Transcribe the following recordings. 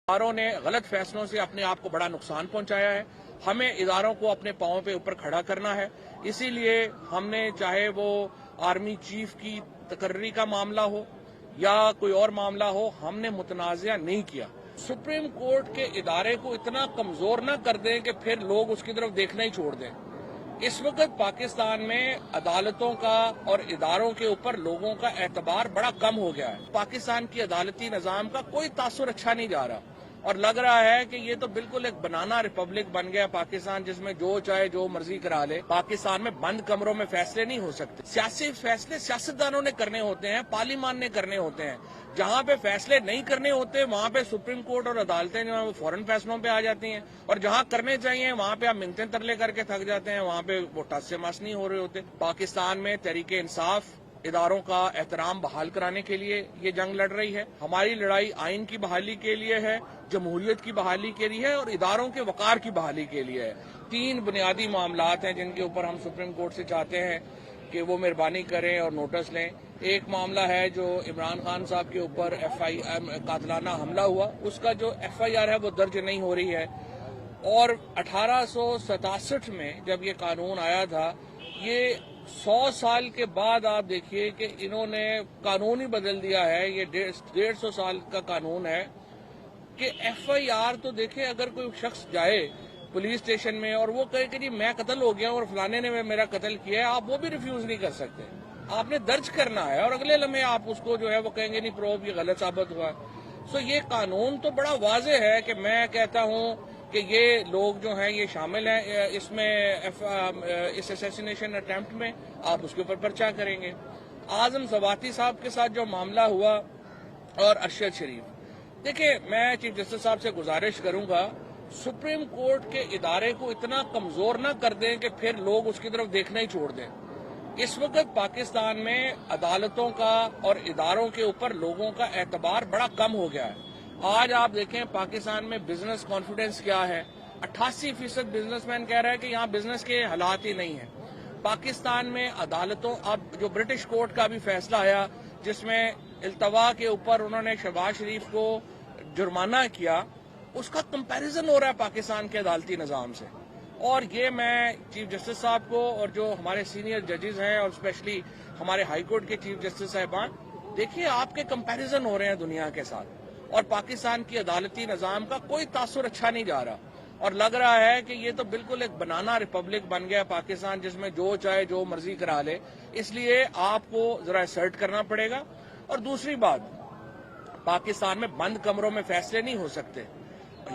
इदारों ने गलत फैसलों से अपने आप को बड़ा नुकसान पहुंचाया है। हमें इदारों को अपने पांवों पे ऊपर खड़ा करना है। इसीलिए हमने, चाहे वो आर्मी चीफ की तकर्री का मामला हो या कोई और मामला हो, हमने मुतनाज़ा नहीं किया। सुप्रीम कोर्ट के इदारे को इतना कमजोर न कर दें कि फिर लोग उसकी तरफ देखना ही छोड़ दें। इस वक्त पाकिस्तान में अदालतों का और इदारों के ऊपर लोगों का एतबार बड़ा कम हो गया है। पाकिस्तान की अदालती निजाम का कोई तासुर अच्छा नहीं जा रहा और लग रहा है कि ये तो बिल्कुल एक बनाना रिपब्लिक बन गया पाकिस्तान, जिसमें जो चाहे जो मर्जी करा ले। पाकिस्तान में बंद कमरों में फैसले नहीं हो सकते। सियासी फैसले सियासतदानों ने करने होते हैं, पार्लियामान ने करने होते हैं। जहां पे फैसले नहीं करने होते वहां पे सुप्रीम कोर्ट और अदालतें जो है वो फौरन फैसलों पे आ जाती हैं, और जहां करने चाहिए वहां पे आप मिन्नतें तरले करके थक जाते हैं, वहां पे वो टस से मस नहीं हो रहे होते। पाकिस्तान में तहरीके इंसाफ इदारों का एहतराम बहाल कराने के लिए ये जंग लड़ रही है। हमारी लड़ाई आइन की बहाली के लिए है, जमहूरियत की बहाली के लिए है और इदारों के वकार की बहाली के लिए है। 3 बुनियादी मामलात हैं जिनके ऊपर हम सुप्रीम कोर्ट से चाहते हैं कि वो मेहरबानी करें और नोटिस लें। एक मामला है जो इमरान खान साहब के ऊपर कातलाना हमला हुआ, उसका जो FIR है वो दर्ज नहीं हो रही है। और 1867 में जब ये कानून आया था, ये 100 साल के बाद आप देखिए कि इन्होंने कानून ही बदल दिया है। ये 150 साल का कानून है कि FIR तो देखिए, अगर कोई शख्स जाए पुलिस स्टेशन में और वो कहे कि जी मैं कत्ल हो गया और फलाने ने मेरा कत्ल किया है, आप वो भी रिफ्यूज नहीं कर सकते। आपने दर्ज करना है और अगले लम्हे आप उसको जो है वो कहेंगे नहीं प्रूफ ये गलत साबित हुआ। सो ये कानून तो बड़ा वाजे है कि मैं कहता हूं कि ये लोग जो हैं ये शामिल हैं इसमें, इस असैसिनेशन अटेम्प्ट में, आप उसके ऊपर पर्चा करेंगे। आजम ज़वाती साहब के साथ जो मामला हुआ और अरशद शरीफ, देखिए मैं चीफ जस्टिस साहब से गुजारिश करूंगा, सुप्रीम कोर्ट के इदारे को इतना कमजोर न कर दें कि फिर लोग उसकी तरफ देखना ही छोड़ दें। इस वक्त पाकिस्तान में अदालतों का और इदारों के ऊपर लोगों का एतबार बड़ा कम हो गया है। आज आप देखें पाकिस्तान में बिजनेस कॉन्फिडेंस क्या है। 88% बिजनेसमैन कह रहा है कि यहाँ बिजनेस के हालात ही नहीं है। पाकिस्तान में अदालतों, अब जो ब्रिटिश कोर्ट का भी फैसला आया जिसमें इल्तवा के ऊपर उन्होंने शहबाज शरीफ को जुर्माना किया, उसका कंपैरिजन हो रहा है पाकिस्तान के अदालती निजाम से। और ये मैं चीफ जस्टिस साहब को और जो हमारे सीनियर जजेस हैं और स्पेशली हमारे हाई कोर्ट के चीफ जस्टिस साहिबान, देखिए आपके कंपैरिजन हो रहे हैं दुनिया के साथ और पाकिस्तान की अदालती निजाम का कोई तासुर अच्छा नहीं जा रहा और लग रहा है कि ये तो बिल्कुल एक बनाना रिपब्लिक बन गया पाकिस्तान, जिसमें जो चाहे जो मर्जी करा ले। इसलिए आपको जरा असर्ट करना पड़ेगा। और दूसरी बात, पाकिस्तान में बंद कमरों में फैसले नहीं हो सकते।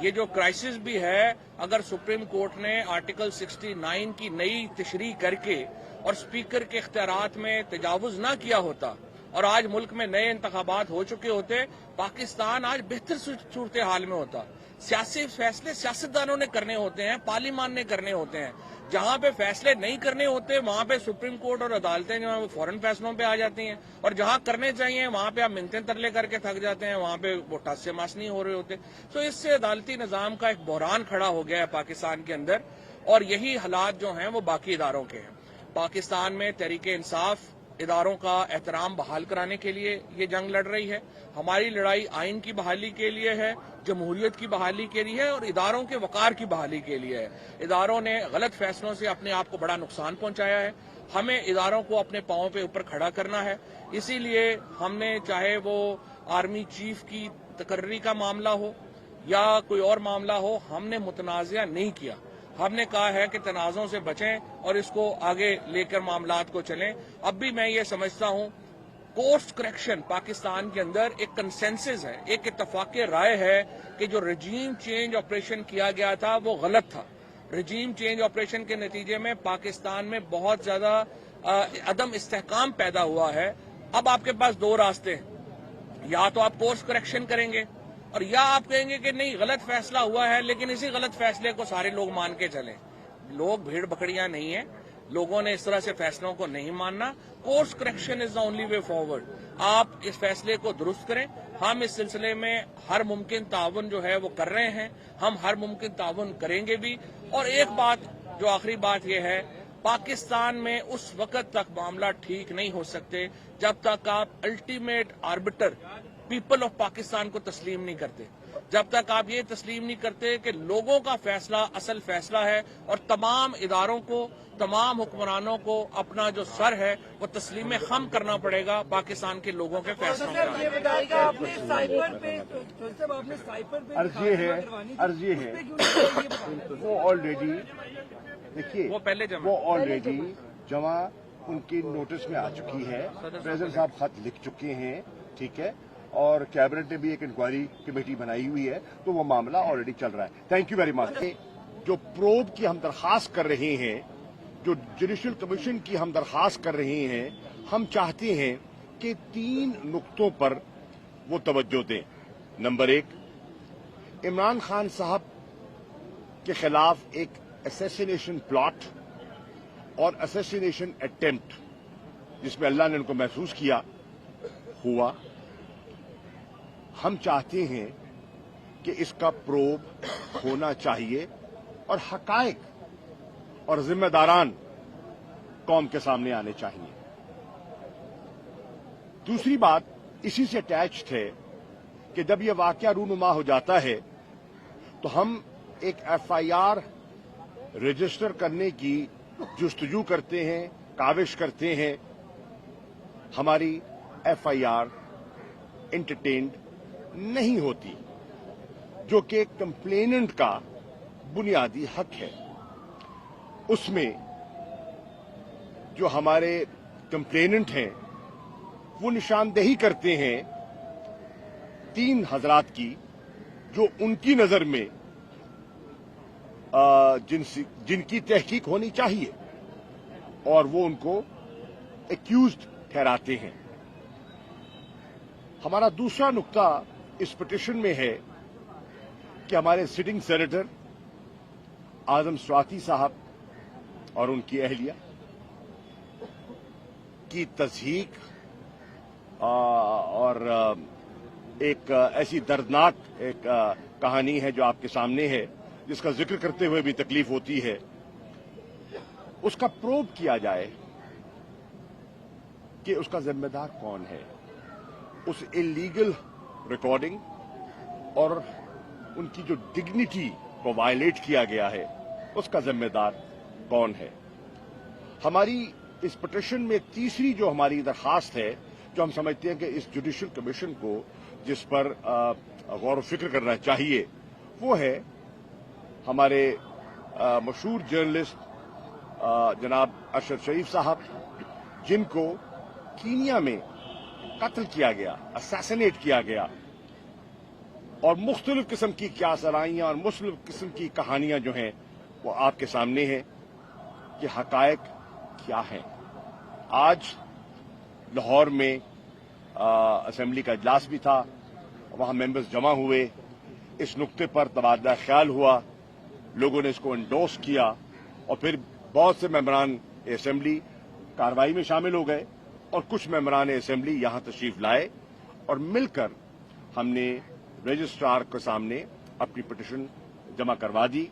ये जो क्राइसिस भी है, अगर सुप्रीम कोर्ट ने आर्टिकल 69 की नई तशरीह करके और स्पीकर के इख्तियारात में तजावुज ना किया होता और आज मुल्क में नए इंतखाबात हो चुके होते, पाकिस्तान आज बेहतर सूरत हाल में होता। सियासी फैसले सियासतदानों ने करने होते हैं, पार्लियामान ने करने होते हैं। जहां पे फैसले नहीं करने होते वहां पे सुप्रीम कोर्ट और अदालतें जो है वो फौरन फैसलों पे आ जाती हैं, और जहां करने चाहिए वहां पे आप मिन्नतें तरले करके थक जाते हैं, वहां पे वो टस से मस नहीं हो रहे होते। तो इससे अदालती निजाम का एक बहरान खड़ा हो गया है पाकिस्तान के अंदर, और यही हालात जो हैं वो बाकी इदारों के हैं। पाकिस्तान में तहरीके इंसाफ इदारों का एहतराम बहाल कराने के लिए ये जंग लड़ रही है। हमारी लड़ाई आइन की बहाली के लिए है, जमहूरियत की बहाली के लिए है और इदारों के वकार की बहाली के लिए है। इदारों ने गलत फैसलों से अपने आप को बड़ा नुकसान पहुंचाया है। हमें इदारों को अपने पांवों पे ऊपर खड़ा करना है। इसीलिए हमने, चाहे वो आर्मी चीफ की तकर्री का मामला हो या कोई और मामला हो, हमने मुतनाज़ा नहीं किया। हमने कहा है कि तनाज़ों से बचें और इसको आगे लेकर मामलात को चलें। अब भी मैं ये समझता हूं कोर्स करेक्शन पाकिस्तान के अंदर एक कंसेंसस है, एक इत्तफाक राय है कि जो रजीम चेंज ऑपरेशन किया गया था वो गलत था। रजीम चेंज ऑपरेशन के नतीजे में पाकिस्तान में बहुत ज्यादा अदम इस्तेहकाम पैदा हुआ है। अब आपके पास 2 रास्ते हैं, या तो आप कोर्स करेक्शन करेंगे और या आप कहेंगे कि नहीं गलत फैसला हुआ है, लेकिन इसी गलत फैसले को सारे लोग मान के चलें। लोग भीड़ बकरियां नहीं है, लोगों ने इस तरह से फैसलों को नहीं मानना। Course correction is the only way forward. आप इस फैसले को दुरुस्त करें। हम इस सिलसिले में हर मुमकिन ताउन जो है वो कर रहे हैं, हम हर मुमकिन ताउन करेंगे भी। और एक बात, जो आखिरी बात यह है, पाकिस्तान में उस वक्त तक मामला ठीक नहीं हो सकते जब तक आप ultimate arbiter people of Pakistan को तस्लीम नहीं करते। जब तक आप ये तस्लीम नहीं करते कि लोगों का फैसला असल फैसला है और तमाम इदारों को, तमाम हुक्मरानों को अपना जो सर है वो तस्लीम खम करना पड़ेगा पाकिस्तान के लोगों के फैसलों के आगे। अर्जी है वो ऑलरेडी देखिए वो ऑलरेडी जमा उनकी नोटिस में आ चुकी है। प्रेसिडेंट साहब खत लिख चुके हैं, ठीक है, और कैबिनेट ने भी एक इंक्वायरी कमेटी बनाई हुई है, तो वो मामला ऑलरेडी चल रहा है। Thank you very much. जो प्रोब की हम दरखास्त कर रहे हैं, जो जुडिशियल कमीशन की हम दरखास्त कर रहे हैं, हम चाहते हैं कि 3 नुक्तों पर वो तवज्जो दें। नंबर 1, इमरान खान साहब के खिलाफ एक असैसिनेशन प्लॉट और असैसिनेशन अटेम्प्ट, जिसमें अल्लाह ने उनको महसूस किया, हुआ। हम चाहते हैं कि इसका प्रोब होना चाहिए और हकायक और जिम्मेदारान कौम के सामने आने चाहिए। दूसरी बात इसी से अटैच्ड है कि जब यह वाकया रूनुमा हो जाता है तो हम एक एफआईआर रजिस्टर करने की जुस्तजू करते हैं, काविश करते हैं। हमारी एफआईआर एंटरटेन्ड नहीं होती, जो कि कंप्लेनेंट का बुनियादी हक है। उसमें जो हमारे कंप्लेनेंट हैं वो निशानदेही करते हैं 3 हजरात की, जो उनकी नजर में जिनकी तहकीक होनी चाहिए, और वो उनको एक्यूज्ड ठहराते हैं। हमारा दूसरा नुक्ता इस पिटीशन में है कि हमारे सिटिंग सेनेटर आजम स्वाति साहब और उनकी अहलिया की तस्दीक और एक ऐसी दर्दनाक एक कहानी है जो आपके सामने है, जिसका जिक्र करते हुए भी तकलीफ होती है। उसका प्रोब किया जाए कि उसका जिम्मेदार कौन है, उस इलीगल रिकॉर्डिंग और उनकी जो डिग्निटी को वायलेट किया गया है, उसका जिम्मेदार कौन है। हमारी इस पिटीशन में तीसरी जो हमारी दरखास्त है, जो हम समझते हैं कि इस जुडिशियल कमीशन को जिस पर गौर व फिक्र करना चाहिए, वो है हमारे मशहूर जर्नलिस्ट जनाब अशरफ शरीफ साहब, जिनको कीनिया में कत्ल किया गया, असैसिनेट किया गया, और मुख्तलिफ किस्म की क्यासराइयां और मुख्तलिफ किस्म की कहानियां जो हैं वो आपके सामने हैं कि हकायक क्या हैं। आज लाहौर में असेंबली का इजलास भी था, वहां मेंबर्स जमा हुए, इस नुक्ते पर तबादला ख्याल हुआ, लोगों ने इसको एंडोर्स किया, और फिर बहुत से मेंबरान असेंबली कार्रवाई में शामिल हो गए और कुछ मेंबरान असेंबली यहां तशरीफ लाए, और मिलकर हमने रजिस्ट्रार के सामने अपनी पिटीशन जमा करवा दी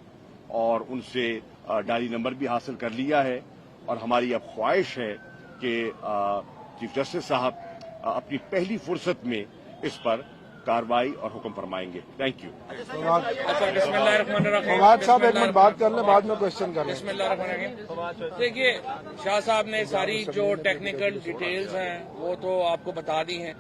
और उनसे डायरी नंबर भी हासिल कर लिया है। और हमारी अब ख्वाहिश है कि चीफ जस्टिस साहब अपनी पहली फुर्सत में इस पर कार्रवाई और हुक्म फरमाएंगे। Thank you. फवाद साहब एक मिनट बात कर ले, बाद में क्वेश्चन कर लें। देखिए, शाह साहब ने सारी जो टेक्निकल डिटेल्स हैं वो तो आपको बता दी हैं।